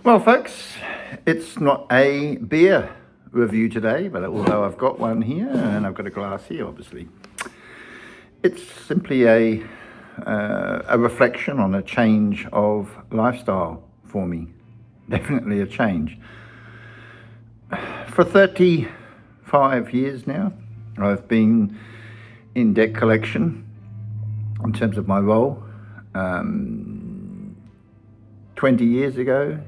Well, folks, it's not a beer review today, but although I've got one here and I've got a glass here, obviously, it's simply a reflection on a change of lifestyle for me. Definitely a change. For 35 years now, I've been in debt collection in terms of my role. 20 years ago,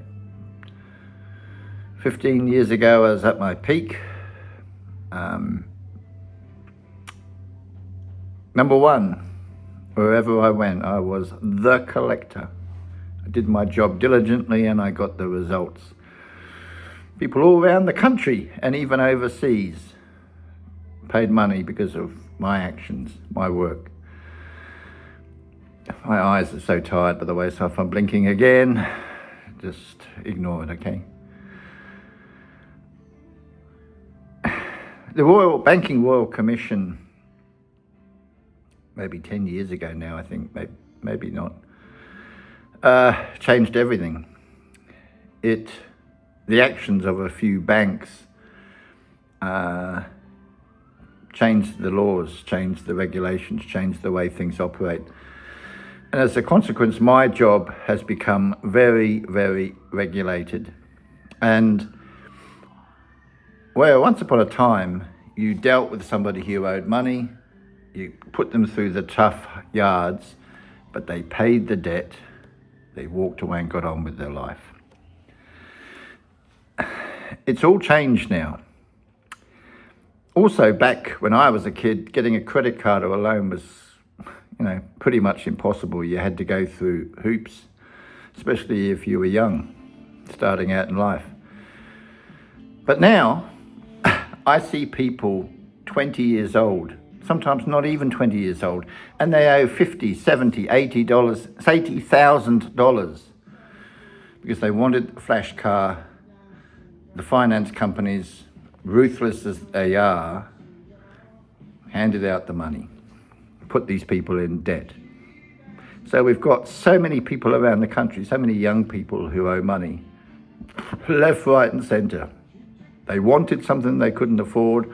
15 years ago, I was at my peak. Number one, wherever I went, I was the collector. I did my job diligently and I got the results. People all around the country and even overseas paid money because of my actions, my work. My eyes are so tired, by the way, so if I'm blinking again, just ignore it, okay? The Banking Royal Commission, maybe 10 years ago now, I think, maybe not, changed everything. The actions of a few banks changed the laws, changed the regulations, changed the way things operate. And as a consequence, my job has become very, very regulated. And where once upon a time, you dealt with somebody who owed money, you put them through the tough yards, but they paid the debt, they walked away and got on with their life. It's all changed now. Also, back when I was a kid, getting a credit card or a loan was, pretty much impossible. You had to go through hoops, especially if you were young, starting out in life. But now, I see people 20 years old, sometimes not even 20 years old, and they owe $50, $70, $80, $80,000 because they wanted a flash car. The finance companies, ruthless as they are, handed out the money, put these people in debt. So we've got so many people around the country, so many young people who owe money, left, right and centre. They wanted something they couldn't afford,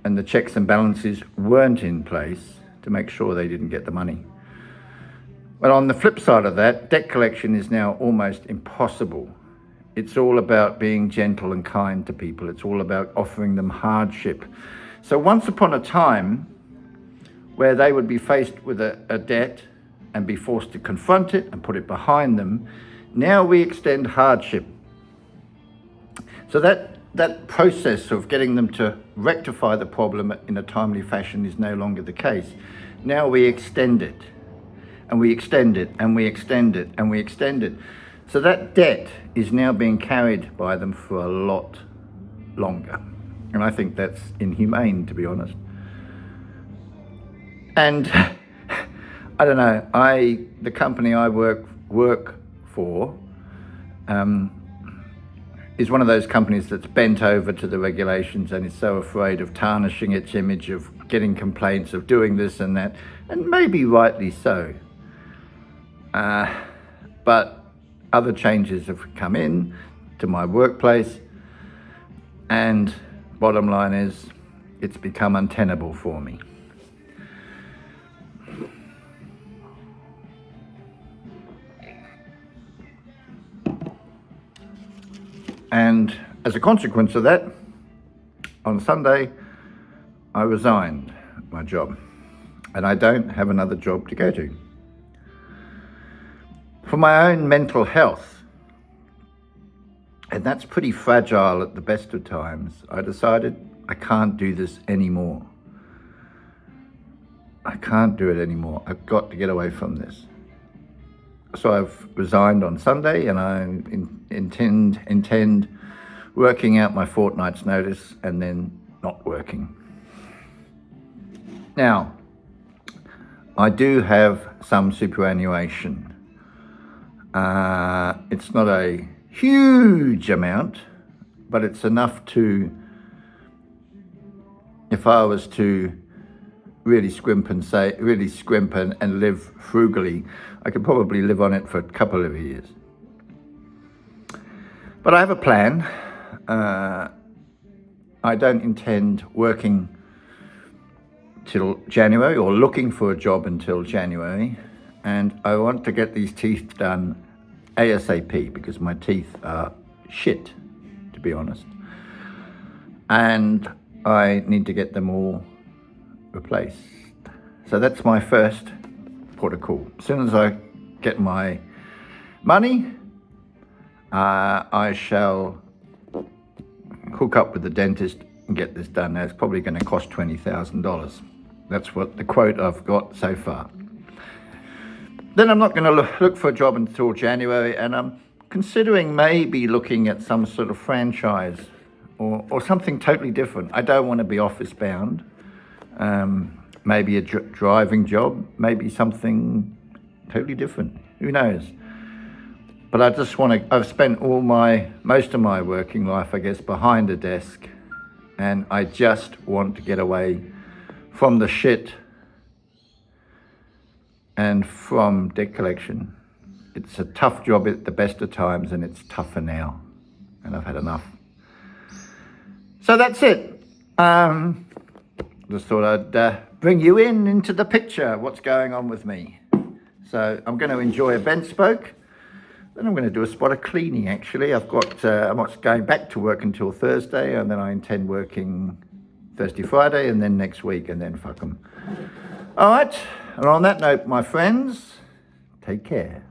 and the checks and balances weren't in place to make sure they didn't get the money. But on the flip side of that, debt collection is now almost impossible. It's all about being gentle and kind to people. It's all about offering them hardship. So once upon a time, where they would be faced with a debt and be forced to confront it and put it behind them, now we extend hardship. So that process of getting them to rectify the problem in a timely fashion is no longer the case. Now we extend it, and we extend it, and we extend it, and we extend it. So that debt is now being carried by them for a lot longer. And I think that's inhumane, to be honest. And I don't know, the company I work for is one of those companies that's bent over to the regulations and is so afraid of tarnishing its image, of getting complaints, of doing this and that, and maybe rightly so. But other changes have come in to my workplace, and bottom line is, it's become untenable for me. And as a consequence of that, on Sunday, I resigned my job, and I don't have another job to go to. For my own mental health, and that's pretty fragile at the best of times, I decided I can't do this anymore. I can't do it anymore. I've got to get away from this. So I've resigned on Sunday, and I intend working out my fortnight's notice and then not working. Now, I do have some superannuation. It's not a huge amount, but it's enough to, if I was to really scrimp and live frugally, I could probably live on it for a couple of years. But I have a plan. I don't intend working till January or looking for a job until January. And I want to get these teeth done ASAP because my teeth are shit, to be honest. And I need to get them all replaced. So that's my first port of call. As soon as I get my money, I shall hook up with the dentist and get this done. Now, it's probably going to cost $20,000. That's what the quote I've got so far. Then I'm not going to look for a job until January, and I'm considering maybe looking at some sort of franchise or something totally different. I don't want to be office bound. Maybe a driving job, maybe something totally different. Who knows? But I just want to, I've spent most of my working life, I guess, behind a desk, and I just want to get away from the shit and from debt collection. It's a tough job at the best of times, and it's tougher now, and I've had enough. So that's it. Just thought I'd bring you into the picture, what's going on with me. So I'm going to enjoy a bench spoke. Then I'm going to do a spot of cleaning, actually. I'm not going back to work until Thursday, and then I intend working Thursday, Friday, and then next week, and then fuck them. All right. And on that note, my friends, take care.